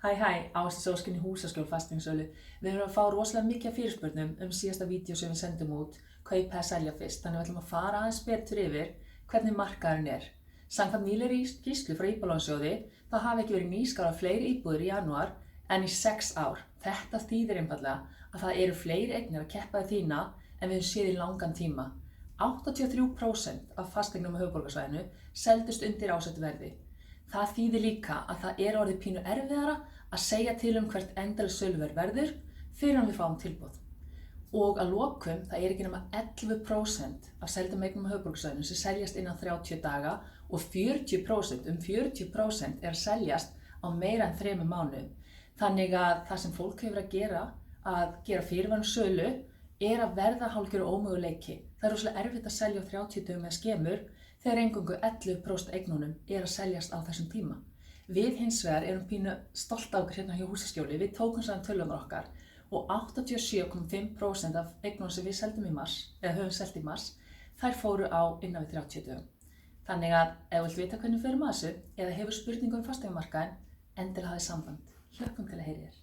Ásdís Óskin í Húsaskjól fasteignasölu. Við höfum að fá rosalega mikið af fyrirspurnum síðasta vídeo sem við sendum út, kaupa eða selja fyrst. Þannig við ætlum að fara aðeins betur yfir hvernig markaðurinn er. Samkvæmt nýlegri skýrslu frá Íbúðalánasjóði þá hafa ekki verið nýskráðar fleiri íbúðir í janúar en í 6 ár. Þetta þýðir einfaldlega að það eru fleiri eignir að keppa við þína en við höfum séð í langan tíma. 83% af fasteignum á höfuðborgarsvæðinu seldust undir ásettu verði. Það þýðir líka að það er orðið pínu erfiðara að segja til hvert endalega söluverð verður fyrir en við fáum tilboð. Og að lokum það er ekki nema 11% af seldum eignum á höfuðborgarsvæðinu sem seljast innan 30 daga og 40% er að seljast á meira en 3 mánuðum. Þannig að það sem fólk hefur að gera fyrirvarna sölu er að verða hálfgerður ómöguleiki. Það er rosalega erfitt að selja á 30 dögum með skemur þegar eingöngu 11% eignunum er að seljast á þessum tíma. Við hins vegar erum pínu stolt af okkur hérna hjá Húsaskjóli. Við tókum saman tölurnar okkar og 87,5% af eignunum sem við seldum í mars, eða höfum selt í mars, þær fóru á innan við 30 dögum. Þannig að ef þú vilt vita hvernig við förum að þessu eða hefur spurningu um fasteignamarkaðinn, endilega hafið samband. Hlökkum til að heyra þér.